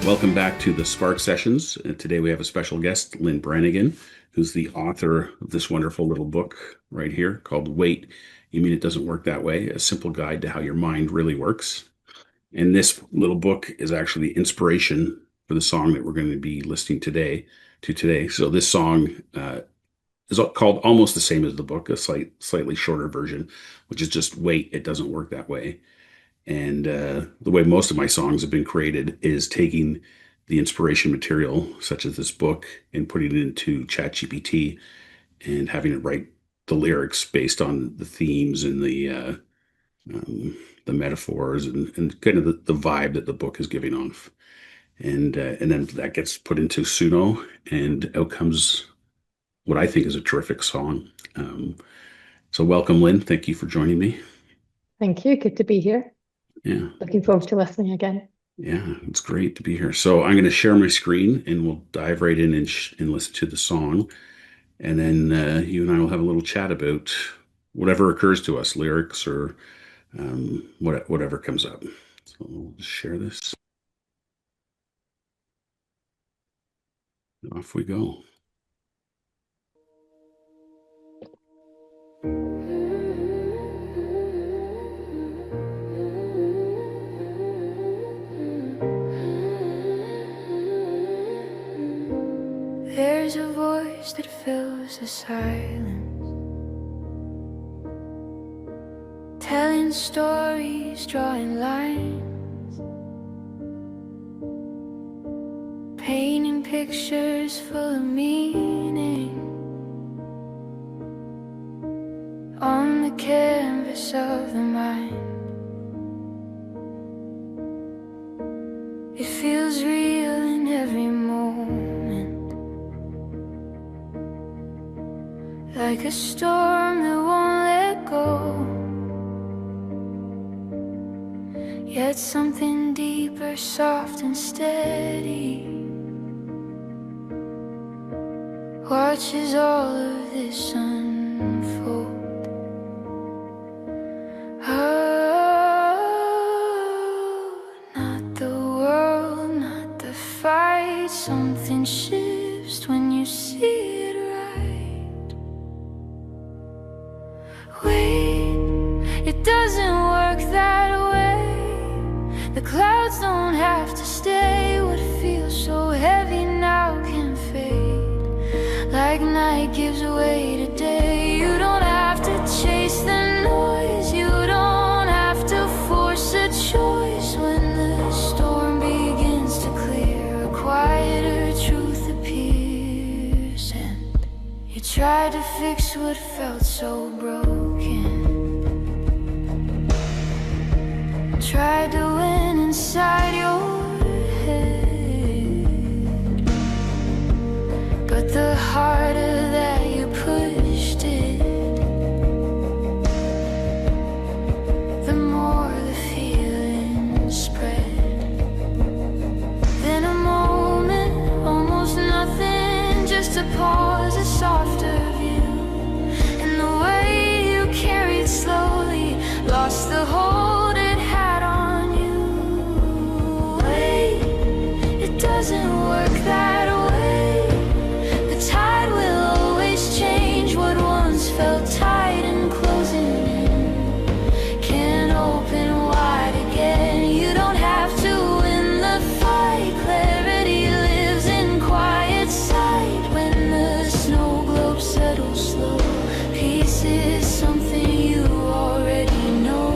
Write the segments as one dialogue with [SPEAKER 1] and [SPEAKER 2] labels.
[SPEAKER 1] Welcome back to the Spark Sessions. Today we have a special guest, Lynne Brannigan, who's the author of this wonderful little book right here called Wait, You Mean It Doesn't Work That Way? A Simple Guide to How Your Mind Really Works. And this little book is actually the inspiration for the song that we're going to be listening today. So this song is called almost the same as the book, a slightly shorter version, which is just Wait, It Doesn't Work That Way. And the way most of my songs have been created is taking the inspiration material, such as this book, and putting it into ChatGPT and having it write the lyrics based on the themes and the metaphors and kind of the vibe that the book is giving off. And then that gets put into Suno, and out comes what I think is a terrific song. So welcome, Lynne. Thank you for joining me.
[SPEAKER 2] Thank you. Good to be here.
[SPEAKER 1] Yeah.
[SPEAKER 2] Looking forward to listening again.
[SPEAKER 1] Yeah, it's great to be here. So I'm going to share my screen and we'll dive right in and listen to the song. And then you and I will have a little chat about whatever occurs to us, lyrics or whatever comes up. So we'll just share this. Off we go.
[SPEAKER 3] There's a voice that fills the silence, telling stories, drawing lines, painting pictures full of meaning on the canvas of the mind. It feels real in every moment, like a storm that won't let go. Yet something deeper, soft and steady watches all of this unfold. Oh, not the world, not the fight. Something shifts when you see it right. Wait, it doesn't work that way. The clouds don't have to stay. What feels so heavy now can fade, like night gives way to day. You don't have to chase the noise, you don't have to force a choice. When the storm begins to clear, a quieter truth appears, and you try to fix what felt so broken, tried to win inside your head, but the harder that you pushed it, the more the feeling spread. Then a moment, almost nothing, just a pause, a softer view, and the way you carried slowly lost the hold it had on you. Wait, it doesn't work that way. The tide will always change. What once felt tight and closing in can open wide again. You don't have to win the fight. Clarity lives in quiet sight. When the snow globe settles slow, peace is something you already know.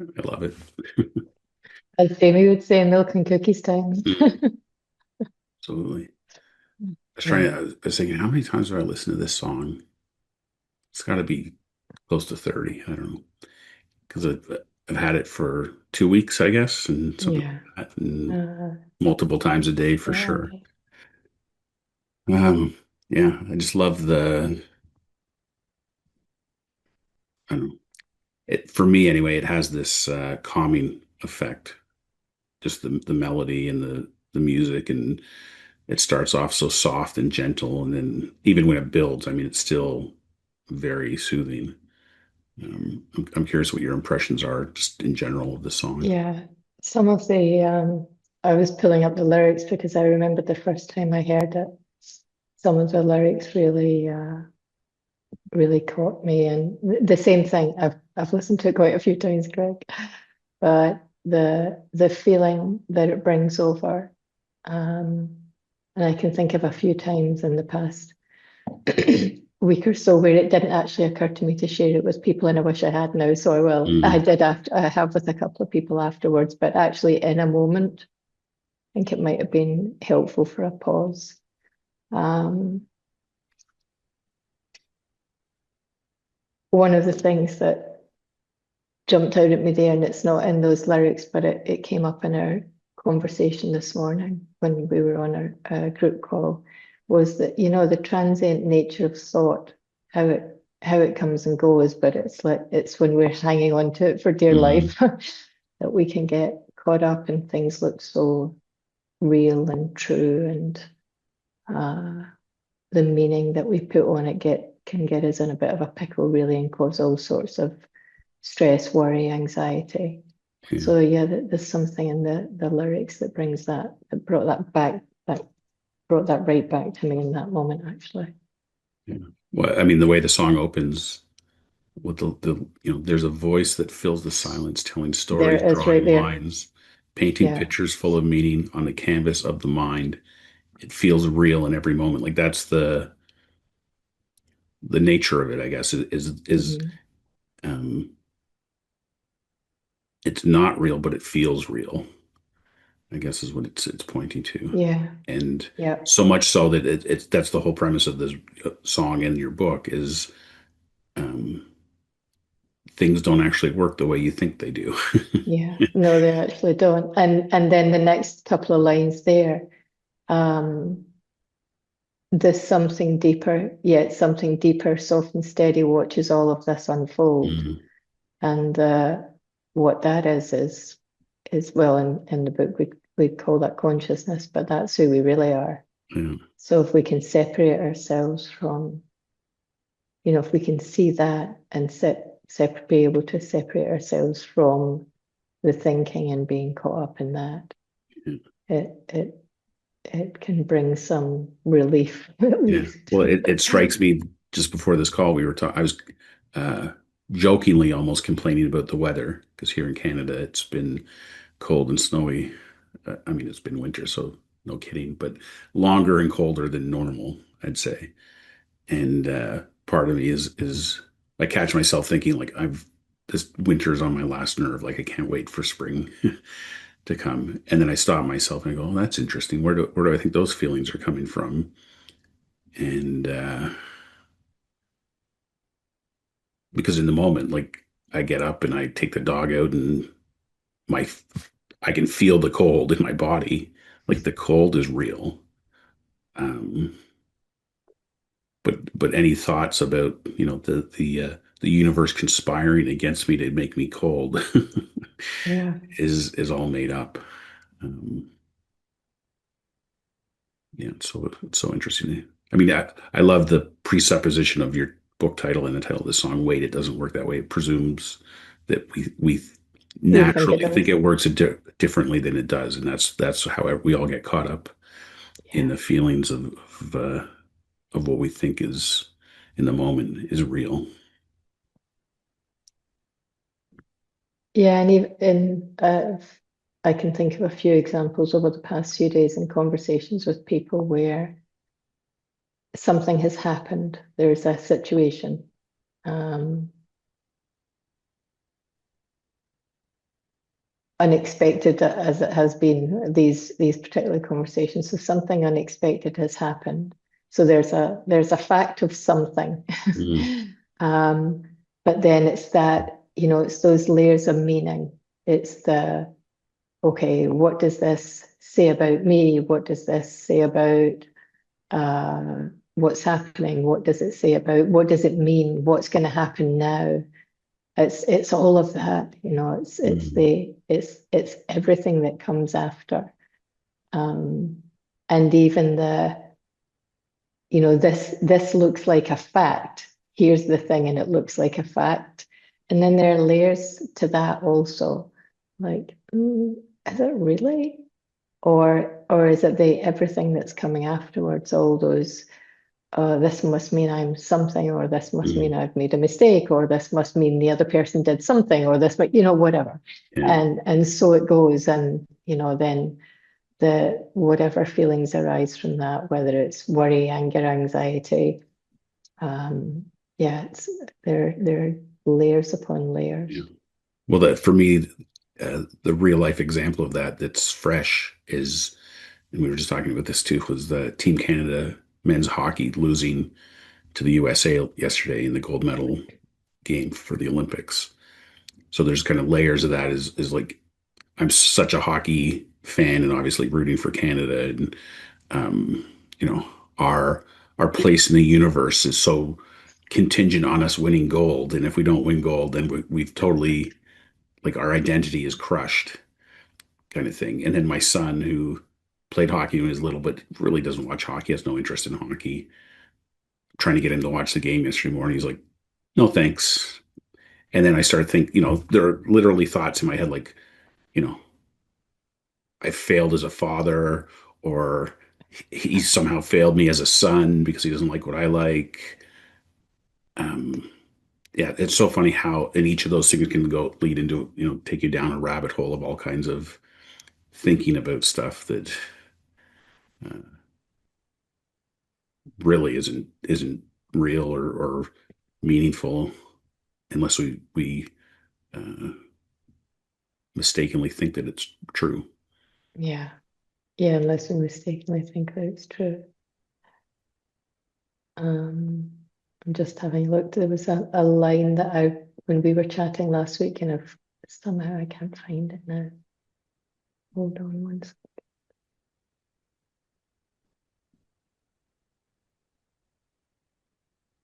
[SPEAKER 1] I love it.
[SPEAKER 2] As Jamie would say, milk and cookies time.
[SPEAKER 1] Mm, absolutely.
[SPEAKER 2] Yeah,
[SPEAKER 1] I was thinking, how many times have I listened to this song? It's got to be close to 30. I don't know. Because I've had it for 2 weeks, I guess, and something
[SPEAKER 2] yeah.
[SPEAKER 1] like that, and
[SPEAKER 2] Uh,
[SPEAKER 1] multiple times a day for sure.
[SPEAKER 2] right.
[SPEAKER 1] Yeah, I just love I don't know, for me anyway, it has this calming effect. Just the melody and the music, and it starts off so soft and gentle, and then even when it builds, I mean, it's still very soothing. I'm curious what your impressions are just in general of the song.
[SPEAKER 2] Yeah. Some of the I was pulling up the lyrics because I remembered the first time I heard it. Some of the lyrics really caught me, and the same thing. I've listened to it quite a few times, Greg, but the feeling that it brings over, um, and I can think of a few times in the past week or so where it didn't actually occur to me to share it with people, and I wish I had now. So I will. I
[SPEAKER 1] Hmm.
[SPEAKER 2] did after I have with a couple of people afterwards, but actually in a moment, I think it might have been helpful for a pause. Um, One of the things that jumped out at me there, and it's not in those lyrics, but it came up in our conversation this morning when we were on our group call, was that, the transient nature of thought, how it comes and goes, but it's when we're hanging on to it for dear
[SPEAKER 1] Hmm.
[SPEAKER 2] life that we can get caught up and things look so real and true, and uh, the meaning that we put on it can get us in a bit of a pickle, really, and cause all sorts of stress, worry, anxiety.
[SPEAKER 1] Yeah,
[SPEAKER 2] So yeah, there's something in the lyrics that brings that brought that back, that brought that right back to me in that moment, actually.
[SPEAKER 1] yeah. Well, I mean, the way the song opens with there's a voice that fills the silence, telling
[SPEAKER 2] There
[SPEAKER 1] stories,
[SPEAKER 2] it is right
[SPEAKER 1] drawing
[SPEAKER 2] there.
[SPEAKER 1] lines, painting
[SPEAKER 2] Yeah,
[SPEAKER 1] pictures full of meaning on the canvas of the mind. It feels real in every moment. Like that's the nature of it, I guess, is
[SPEAKER 2] mhm.
[SPEAKER 1] um it's not real, but it feels real, I guess is what it's pointing to.
[SPEAKER 2] Yeah,
[SPEAKER 1] And
[SPEAKER 2] yeah,
[SPEAKER 1] so much so that it's that's the whole premise of this song and your book is um things don't actually work the way you think they do.
[SPEAKER 2] yeah. No, they actually don't. And then the next couple of lines there, um, there's something deeper, yet something deeper, soft and steady watches all of this unfold.
[SPEAKER 1] Mm,
[SPEAKER 2] And what that is well, in the book we call that consciousness, but that's who we really are.
[SPEAKER 1] yeah,
[SPEAKER 2] So if we can separate ourselves from, if we can see that and be able to separate ourselves from the thinking and being caught up in that,
[SPEAKER 1] yeah.
[SPEAKER 2] it it it can bring some relief at
[SPEAKER 1] Yeah.
[SPEAKER 2] least.
[SPEAKER 1] Well, it strikes me just before this call, we were talking, I was uh, jokingly almost complaining about the weather because here in Canada, it's been cold and snowy. I mean, it's been winter, so no kidding, but longer and colder than normal, I'd say. And part of me is I catch myself thinking like this winter's on my last nerve. Like I can't wait for spring to come. And then I stop myself and I go, oh, that's interesting. Where do I think those feelings are coming from? And because in the moment, like I get up and I take the dog out and my I can feel the cold in my body. Like the cold is real. Um, but any thoughts about the universe conspiring against me to make me cold
[SPEAKER 2] Yeah.
[SPEAKER 1] is all made up. Um, yeah, it's so interesting. I mean, I love the presupposition of your book title and the title of the song. Wait, it doesn't work that way. It presumes that we
[SPEAKER 2] We think it
[SPEAKER 1] naturally think
[SPEAKER 2] does.
[SPEAKER 1] it works differently than it does, and that's how we all get caught up in
[SPEAKER 2] Yeah.
[SPEAKER 1] the feelings of what we think is in the moment is real.
[SPEAKER 2] Yeah, and I can think of a few examples over the past few days in conversations with people where something has happened. There's a situation, um, unexpected as it has been, these particular conversations. So something unexpected has happened. So there's a fact of something.
[SPEAKER 1] Mm,
[SPEAKER 2] um, but then it's that, it's those layers of meaning. It's the, okay, what does this say about me? What does this say about what's happening? What does it say about, what does it mean? What's going to happen now? It's all of that, it's everything that comes after. And even this looks like a fact. Here's the thing, and it looks like a fact. And then there are layers to that also. Like, is it really? Or is it everything that's coming afterwards, all those this must mean I'm something, or this must mean
[SPEAKER 1] mm,
[SPEAKER 2] I've made a mistake, or this must mean the other person did something, or this, whatever.
[SPEAKER 1] yeah.
[SPEAKER 2] And so it goes, and then the whatever feelings arise from that, whether it's worry, anger, anxiety, yeah, they're layers upon layers.
[SPEAKER 1] Yeah. Well, that for me, the real life example of that that's fresh is, and we were just talking about this too, was the Team Canada men's hockey losing to the USA yesterday in the gold medal game for the Olympics. So there's kind of layers of that is like I'm such a hockey fan and obviously rooting for Canada and um, you know, our our place in the universe is so contingent on us winning gold. And if we don't win gold, then we've totally like our identity is crushed, kind of thing. And then my son, who played hockey when he was little, but really doesn't watch hockey, has no interest in hockey. Trying to get him to watch the game yesterday morning, he's like, "No, thanks." And then I started thinking, there are literally thoughts in my head like, you know, I failed as a father, or he somehow failed me as a son because he doesn't like what I like. Um, yeah, it's so funny how in each of those things can go lead into, take you down a rabbit hole of all kinds of thinking about stuff that uh, really isn't real or meaningful unless we uh, mistakenly think that it's true.
[SPEAKER 2] Yeah. Yeah, unless we mistakenly think that it's true. Um, I'm just having a look. There was a line that when we were chatting last week, and somehow I can't find it now. Hold on one second.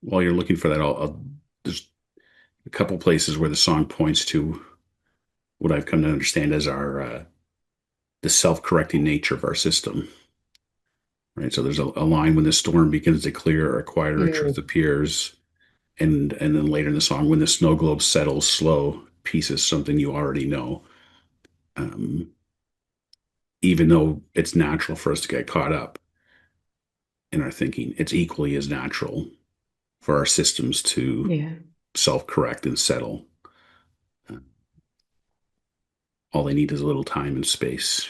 [SPEAKER 1] While you're looking for that, there's a couple places where the song points to what I've come to understand as our the self-correcting nature of our system. Right. So there's a line when the storm begins to clear, a quieter truth appears, and then later in the song, when the snow globe settles slow, peace is something you already know. Um, Even though it's natural for us to get caught up in our thinking, it's equally as natural for our systems to
[SPEAKER 2] Yeah.
[SPEAKER 1] self-correct and settle. Uh, all they need is a little time and space.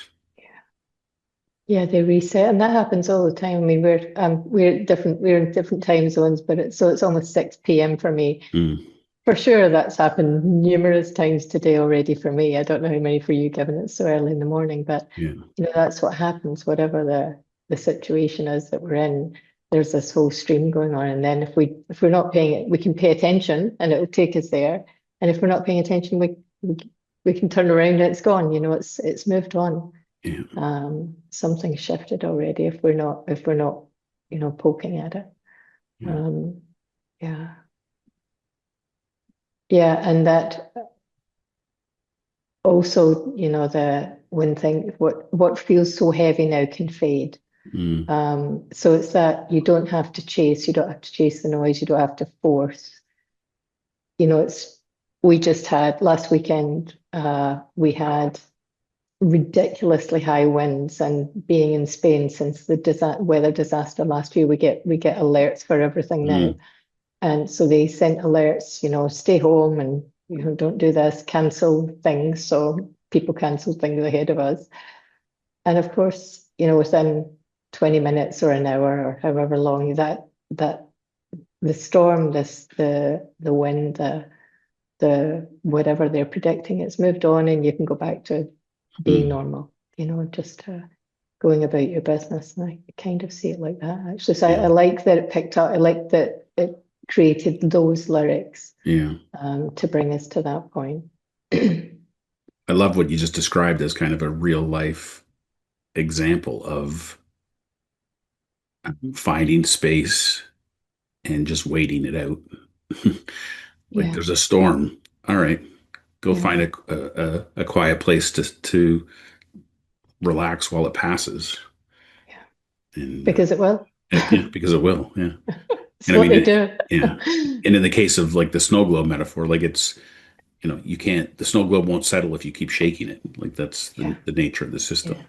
[SPEAKER 2] Yeah, they reset, and that happens all the time. I mean, we're in different time zones, but it's almost 6 p.m. for me.
[SPEAKER 1] Mm,
[SPEAKER 2] For sure, that's happened numerous times today already for me. I don't know how many for you, given it's so early in the morning, but
[SPEAKER 1] yeah,
[SPEAKER 2] that's what happens, whatever the situation is that we're in. There's this whole stream going on, and then if we're not paying it, we can pay attention, and it'll take us there. And if we're not paying attention, we can turn around and it's gone. It's moved on.
[SPEAKER 1] yeah,
[SPEAKER 2] Something shifted already if we're not poking at it.
[SPEAKER 1] yeah.
[SPEAKER 2] Um, yeah. Yeah, and that also, the when thing what feels so heavy now can fade.
[SPEAKER 1] Mm,
[SPEAKER 2] So it's that you don't have to chase, the noise, you don't have to force. It's we just had last weekend, we had ridiculously high winds, and being in Spain since the weather disaster last year, we get alerts for everything now.
[SPEAKER 1] mm,
[SPEAKER 2] And so they sent alerts, stay home and, don't do this, cancel things. So people canceled things ahead of us. And of course, within 20 minutes or an hour or however long that the storm, the wind, the whatever they're predicting, it's moved on, and you can go back to being
[SPEAKER 1] Mm.
[SPEAKER 2] normal, just going about your business. And I kind of see it like that, actually. So I
[SPEAKER 1] Yeah.
[SPEAKER 2] like that it picked up, I like that it created those lyrics
[SPEAKER 1] Yeah.
[SPEAKER 2] to bring us to that point.
[SPEAKER 1] I love what you just described as kind of a real life example of finding space and just waiting it out. Like
[SPEAKER 2] Yeah,
[SPEAKER 1] there's a storm. All right, go
[SPEAKER 2] yeah,
[SPEAKER 1] find a quiet place to relax while it passes.
[SPEAKER 2] yeah.
[SPEAKER 1] And
[SPEAKER 2] Because it will.
[SPEAKER 1] yeah, because it will. Yeah.
[SPEAKER 2] It's
[SPEAKER 1] And I
[SPEAKER 2] what
[SPEAKER 1] mean,
[SPEAKER 2] they do.
[SPEAKER 1] yeah. And in the case of like the snow globe metaphor, like it's, you can't, the snow globe won't settle if you keep shaking it. Like that's
[SPEAKER 2] Yeah,
[SPEAKER 1] the nature of the system.
[SPEAKER 2] yeah.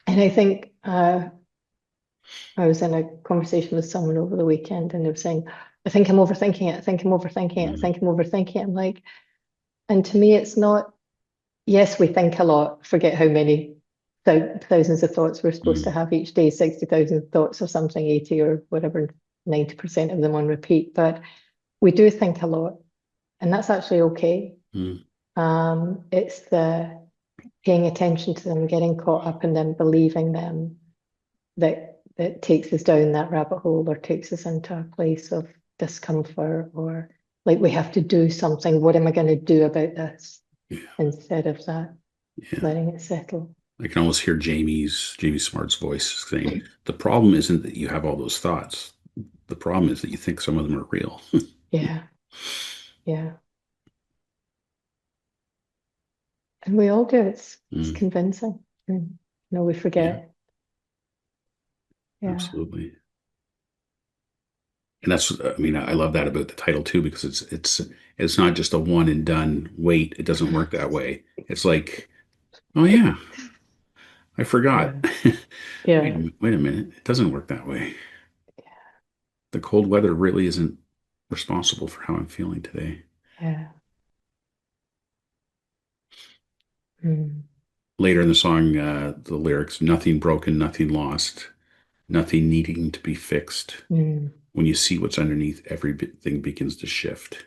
[SPEAKER 2] And I think I was in a conversation with someone over the weekend and they were saying, I think I'm overthinking it. I think I'm overthinking it. I
[SPEAKER 1] Mm,
[SPEAKER 2] think I'm overthinking it. I'm like, and to me, it's not, yes, we think a lot, forget how many thousands of thoughts we're supposed to
[SPEAKER 1] mm,
[SPEAKER 2] have each day, 60,000 thoughts or something, 80 or whatever, 90% of them on repeat. But we do think a lot, and that's actually okay.
[SPEAKER 1] mm,
[SPEAKER 2] It's the paying attention to them, getting caught up in them, believing them, that takes us down that rabbit hole or takes us into a place of discomfort, or like we have to do something. What am I going to do about this?
[SPEAKER 1] yeah,
[SPEAKER 2] Instead of that,
[SPEAKER 1] yeah.
[SPEAKER 2] letting it settle.
[SPEAKER 1] I can almost hear Jamie Smart's voice saying, "The problem isn't that you have all those thoughts. The problem is that you think some of them are real."
[SPEAKER 2] Yeah, yeah. And we all do. It's
[SPEAKER 1] Mm,
[SPEAKER 2] convincing. And, we
[SPEAKER 1] yeah,
[SPEAKER 2] forget. Yeah.
[SPEAKER 1] absolutely. And that's, I mean, I love that about the title too, because it's not just a one and done. Wait, it doesn't work that way. It's like, oh yeah, I forgot.
[SPEAKER 2] Yeah. Yeah.
[SPEAKER 1] Wait a minute, it doesn't work that way. The cold weather really isn't responsible for how I'm feeling today.
[SPEAKER 2] Yeah. Mm,
[SPEAKER 1] Later in the song, the lyrics, nothing broken, nothing lost, nothing needing to be fixed.
[SPEAKER 2] mm,
[SPEAKER 1] When you see what's underneath, everything begins to shift.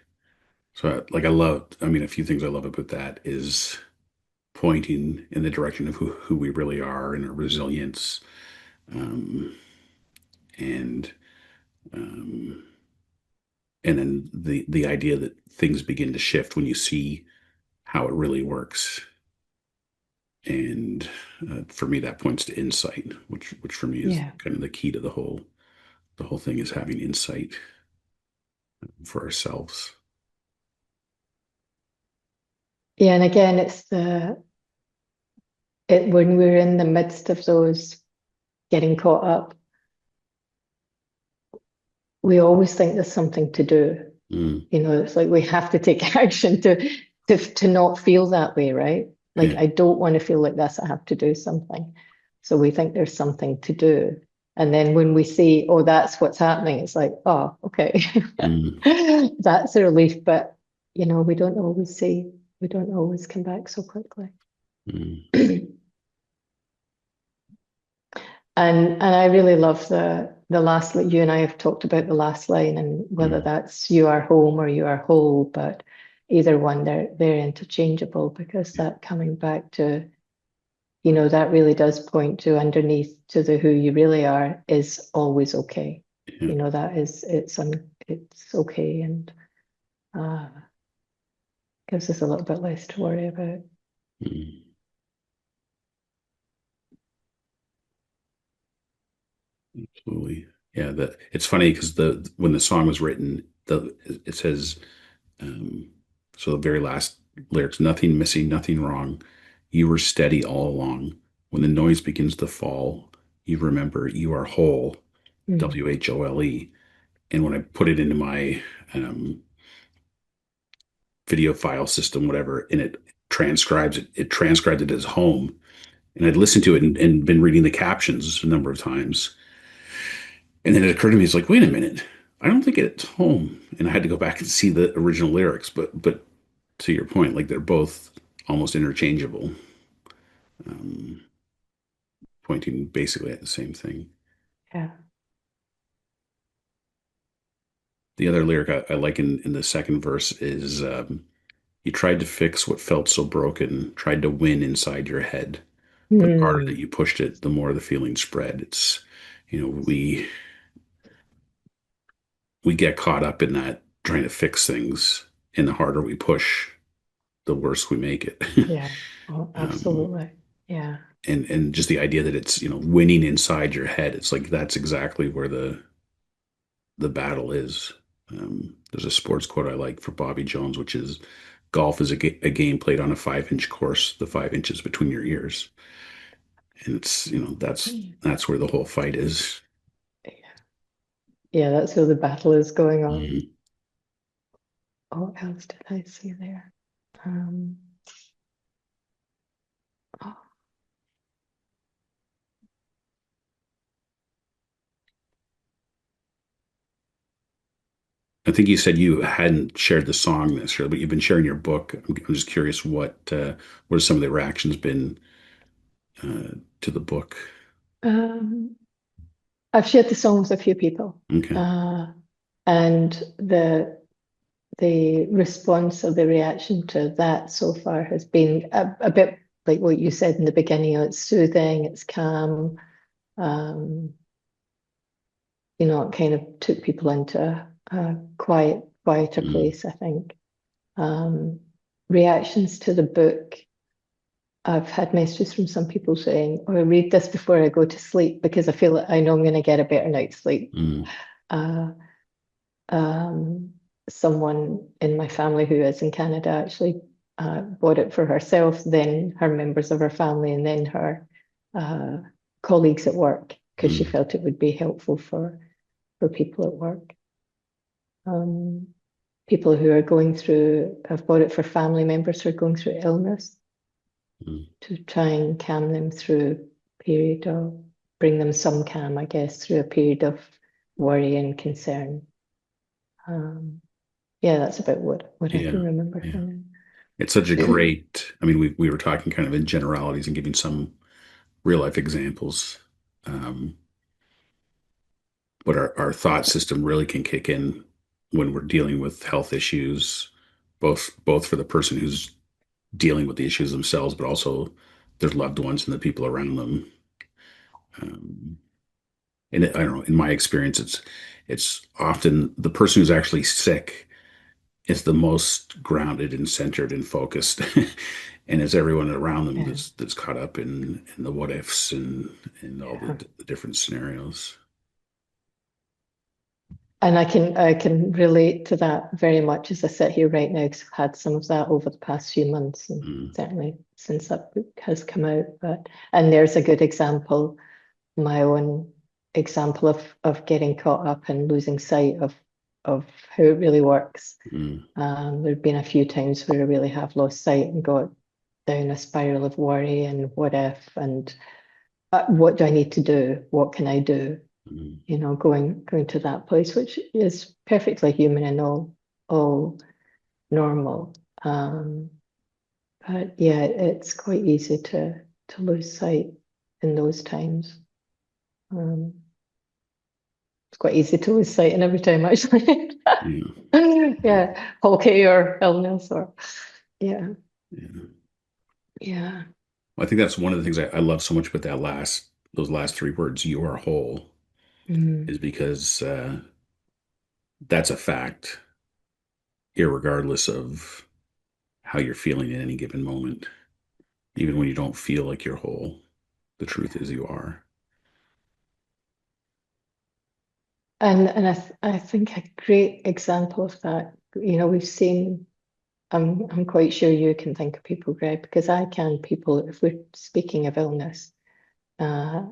[SPEAKER 1] So, like, I love, I mean, a few things I love about that is pointing in the direction of who we really are and our resilience. Um, and, um, and then the idea that things begin to shift when you see how it really works. And for me, that points to insight, which for me is
[SPEAKER 2] yeah.
[SPEAKER 1] kind of the key to the whole thing is having insight for ourselves.
[SPEAKER 2] Yeah. And again, it's when we're in the midst of those getting caught up, we always think there's something to do.
[SPEAKER 1] Mm,
[SPEAKER 2] It's like we have to take action to not feel that way, right? Like
[SPEAKER 1] yeah.
[SPEAKER 2] I don't want to feel like this, I have to do something. So we think there's something to do. And then when we see, oh, that's what's happening, it's like, oh, okay.
[SPEAKER 1] Mm,
[SPEAKER 2] That's a relief. But we don't always come back so quickly.
[SPEAKER 1] mm,
[SPEAKER 2] And I really love the last, you and I have talked about the last line, and whether
[SPEAKER 1] mm,
[SPEAKER 2] that's you are home or you are whole, but either one, they're interchangeable, because that coming back to, that really does point to underneath to the who you really are is always okay.
[SPEAKER 1] yeah.
[SPEAKER 2] That is it's okay, and uh gives us a little bit less to worry about.
[SPEAKER 1] Mm, absolutely. Yeah. It's funny because the when the song was written, it says um, so the very last lyrics, nothing missing, nothing wrong. You were steady all along. When the noise begins to fall, you remember you are whole,
[SPEAKER 2] Mm,
[SPEAKER 1] WHOLE. And when I put it into my um, video file system, whatever, and it transcribed it as home. And I'd listened to it and been reading the captions a number of times. And then it occurred to me, it's like, wait a minute, I don't think it's home. And I had to go back and see the original lyrics. But to your point, like they're both almost interchangeable, um, pointing basically at the same thing.
[SPEAKER 2] yeah.
[SPEAKER 1] The other lyric I like in the second verse is You tried to fix what felt so broken, tried to win inside your head. But the harder that
[SPEAKER 2] Hmm.
[SPEAKER 1] you pushed it, the more the feeling spread. It's, we get caught up in that trying to fix things, and the harder we push, the worse we make it.
[SPEAKER 2] Yeah. Oh,
[SPEAKER 1] um,
[SPEAKER 2] absolutely. Yeah.
[SPEAKER 1] and just the idea that it's winning inside your head. It's like that's exactly where the battle is. There's a sports quote I like for Bobby Jones, which is golf is a game played on a 5-inch course, the 5 inches between your ears. And it's, that's where the whole fight is.
[SPEAKER 2] Yeah, that's where the battle is going on.
[SPEAKER 1] Mhm.
[SPEAKER 2] Oh, what else did I see there? Um, oh,
[SPEAKER 1] I think you said you hadn't shared the song this year, but you've been sharing your book. I'm just curious what have some of the reactions been to the book?
[SPEAKER 2] um, I've shared the song with a few people,
[SPEAKER 1] Okay.
[SPEAKER 2] uh, and the response or the reaction to that so far has been a bit like what you said in the beginning. It's soothing, it's calm. Um, it kind of took people into a quieter
[SPEAKER 1] Mm,
[SPEAKER 2] place, I think. Um, Reactions to the book. I've had messages from some people saying, "Oh, I read this before I go to sleep because I feel like I know I'm going to get a better night's sleep."
[SPEAKER 1] mm,
[SPEAKER 2] Uh, um, Someone in my family who is in Canada actually bought it for herself, then her members of her family, and then her uh, colleagues at work because she
[SPEAKER 1] mm,
[SPEAKER 2] felt it would be helpful for people at work. Um, People who are going through, have bought it for family members who are going through illness
[SPEAKER 1] mm.
[SPEAKER 2] to try and calm them through a period of, bring them some calm, I guess, through a period of worry and concern. Um, yeah, that's about what I
[SPEAKER 1] Yeah.
[SPEAKER 2] can remember
[SPEAKER 1] Yeah.
[SPEAKER 2] from
[SPEAKER 1] It's such a
[SPEAKER 2] it.
[SPEAKER 1] great, I mean, we were talking kind of in generalities and giving some real life examples. Um, but our thought system really can kick in when we're dealing with health issues, both for the person who's dealing with the issues themselves, but also their loved ones and the people around them. Um, I don't know, in my experience, it's often the person who's actually sick is the most grounded and centered and focused. And it's everyone around them
[SPEAKER 2] Yeah,
[SPEAKER 1] that's caught up in the what ifs and all
[SPEAKER 2] yeah.
[SPEAKER 1] the different scenarios.
[SPEAKER 2] And I can relate to that very much as I sit here right now because I've had some of that over the past few months and
[SPEAKER 1] Mm,
[SPEAKER 2] certainly since that book has come out. But and there's a good example, my own example of getting caught up and losing sight of how it really works.
[SPEAKER 1] mm,
[SPEAKER 2] There've been a few times where I really have lost sight and got down a spiral of worry and what if and what do I need to do? What can I do?
[SPEAKER 1] mm.
[SPEAKER 2] Going to that place, which is perfectly human and all normal. Um, but yeah, it's quite easy to lose sight in those times. Um, it's quite easy to lose sight in every time actually.
[SPEAKER 1] Yeah, yeah,
[SPEAKER 2] Yeah, okay, or illness or yeah,
[SPEAKER 1] yeah.
[SPEAKER 2] yeah.
[SPEAKER 1] Well, I think that's one of the things I love so much about those last three words, you are whole,
[SPEAKER 2] Mm.
[SPEAKER 1] is because that's a fact, irregardless of how you're feeling at any given moment. Even when you don't feel like you're whole, the truth is you are.
[SPEAKER 2] And I think a great example of that, we've seen. I'm quite sure you can think of people, Greg, because I can. People, if we're speaking of illness, uh,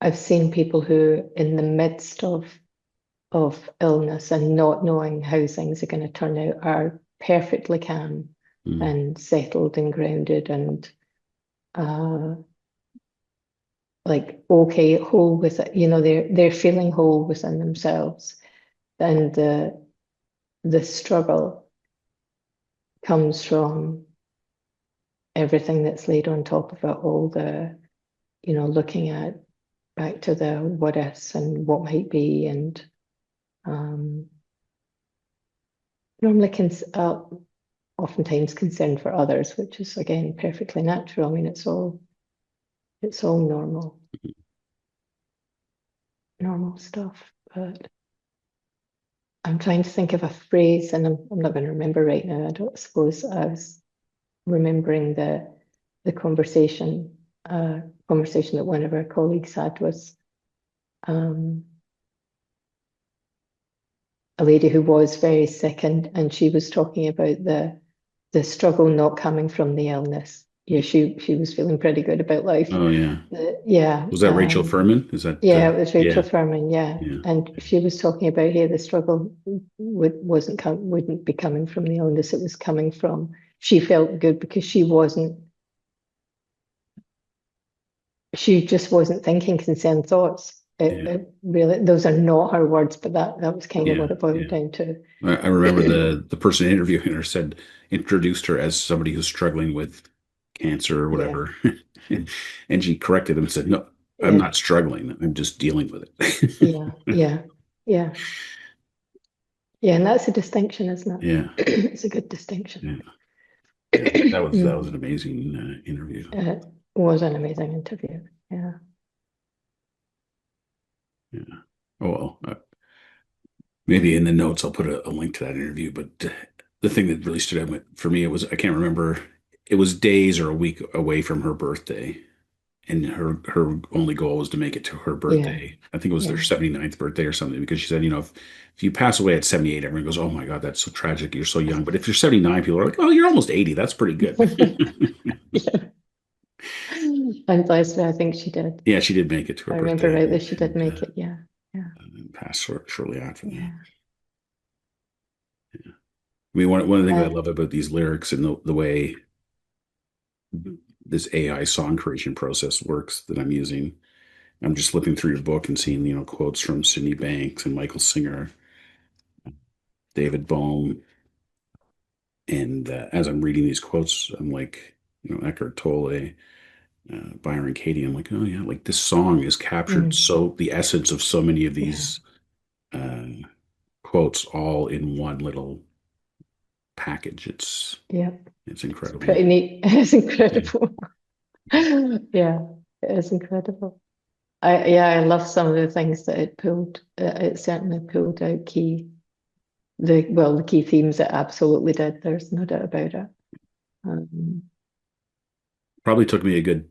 [SPEAKER 2] I've seen people who, in the midst of illness and not knowing how things are going to turn out, are perfectly calm
[SPEAKER 1] Mm,
[SPEAKER 2] and settled and grounded and uh, like okay, whole with it. They're feeling whole within themselves, and the struggle comes from everything that's laid on top of it, all the looking at back to the what ifs and what might be, and um, normally oftentimes concerned for others, which is again perfectly natural. I mean, it's all normal stuff. But I'm trying to think of a phrase, and I'm not going to remember right now. I don't suppose I was remembering the conversation that one of our colleagues had was a lady who was very sick, and she was talking about the struggle not coming from the illness. Yeah, she was feeling pretty good about life.
[SPEAKER 1] Oh yeah.
[SPEAKER 2] Yeah.
[SPEAKER 1] Was that Rachel Furman? Is that
[SPEAKER 2] Yeah, it was Rachel
[SPEAKER 1] yeah.
[SPEAKER 2] Furman, yeah.
[SPEAKER 1] Yeah.
[SPEAKER 2] And she was talking about here the struggle wouldn't be coming from the illness, it was coming from, she felt good because she just wasn't thinking concerned thoughts. It really, those are not her words, but that was kind of
[SPEAKER 1] Yeah,
[SPEAKER 2] what it boiled
[SPEAKER 1] yeah.
[SPEAKER 2] down to.
[SPEAKER 1] I remember the person interviewing her introduced her as somebody who's struggling with cancer or whatever. And she corrected him and said, "No, I'm
[SPEAKER 2] Yeah.
[SPEAKER 1] not struggling. I'm just dealing with it."
[SPEAKER 2] Yeah. Yeah, and that's a distinction, isn't it?
[SPEAKER 1] Yeah.
[SPEAKER 2] It's a good distinction.
[SPEAKER 1] Yeah. That was an amazing interview.
[SPEAKER 2] It was an amazing interview. Yeah.
[SPEAKER 1] Yeah. Oh well, maybe in the notes I'll put a link to that interview. But the thing that really stood out for me, I can't remember. It was days or a week away from her birthday, and her only goal was to make it to her birthday. I think it was their 79th birthday or something, because she said, if you pass away at 78, everyone goes, "Oh my God, that's so tragic. You're so young." But if you're 79, people are like, "Oh, you're almost 80. That's pretty good."
[SPEAKER 2] Yeah. And bless her, I think she did.
[SPEAKER 1] Yeah, she did make it to her
[SPEAKER 2] I
[SPEAKER 1] birthday.
[SPEAKER 2] remember rightly, she did make it. Yeah.
[SPEAKER 1] And passed shortly after that.
[SPEAKER 2] Yeah.
[SPEAKER 1] Yeah. I mean, one of the things I love about these lyrics and the way this AI song creation process works that I'm using. I'm just flipping through your book and seeing, quotes from Sydney Banks and Michael Singer, David Bohm. And as I'm reading these quotes, I'm like, Eckhart Tolle, Byron Katie. I'm like, oh yeah, like this song is captured so the essence of so many of these quotes all in one little package. It's incredible.
[SPEAKER 2] It's pretty neat. It's incredible. Yeah, it is incredible. I love some of the things that it pulled. It certainly pulled out the key themes it absolutely did. There's no doubt about it.
[SPEAKER 1] Probably took me a good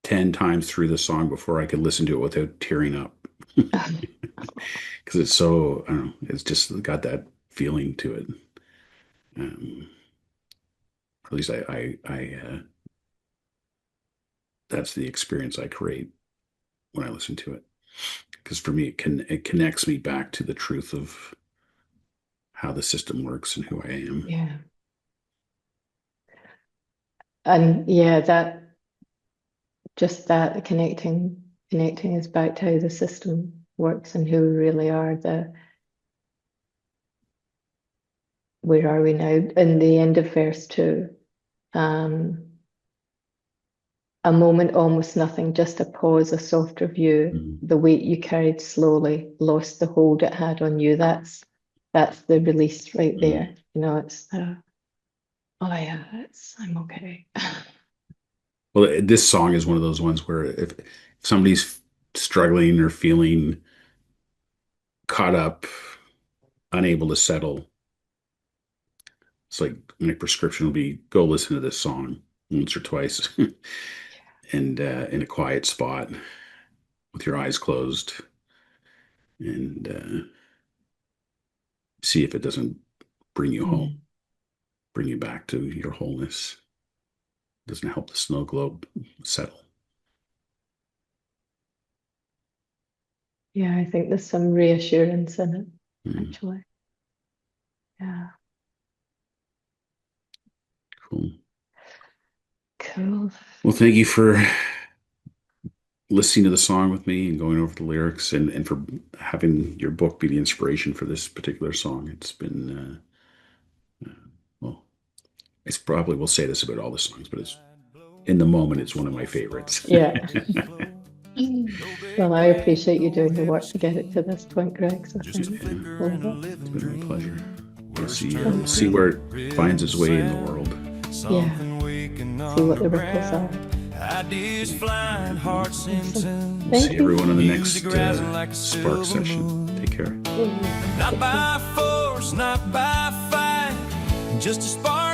[SPEAKER 1] 10 times through the song before I could listen to it without tearing up. Because it's so, I don't know, it's just got that feeling to it. At least that's the experience I create when I listen to it. Because for me, it connects me back to the truth of how the system works and who I am.
[SPEAKER 2] Yeah. And yeah, that connecting us back to how the system works and who we really are. Where are we now? In the end of verse 2, a moment, almost nothing, just a pause, a softer view. The weight you carried slowly lost the hold it had on you. That's the release right there. It's oh yeah, I'm okay.
[SPEAKER 1] Well, this song is one of those ones where if somebody's struggling or feeling caught up, unable to settle, it's like my prescription will be go listen to this song once or twice and in a quiet spot with your eyes closed and see if it doesn't bring you home, bring you back to your wholeness. Doesn't help the snow globe settle.
[SPEAKER 2] Yeah, I think there's some reassurance in it, actually. Yeah. Cool.
[SPEAKER 1] Well, thank you for listening to the song with me and going over the lyrics and for having your book be the inspiration for this particular song. It's been, well, it's probably, we'll say this about all the songs, but it's in the moment, it's one of my favorites.
[SPEAKER 2] Yeah. Well, I appreciate you doing the work to get it to this point, Greg. So
[SPEAKER 1] It's been my pleasure. We'll see where it finds its way in the world.
[SPEAKER 2] Yeah. See what the ripples are.
[SPEAKER 4] Ideas flying, hearts in tune.
[SPEAKER 2] Thank
[SPEAKER 1] See
[SPEAKER 2] you.
[SPEAKER 1] everyone on the next Spark session. Take care.
[SPEAKER 4] Not by force, not by fight, just a spark.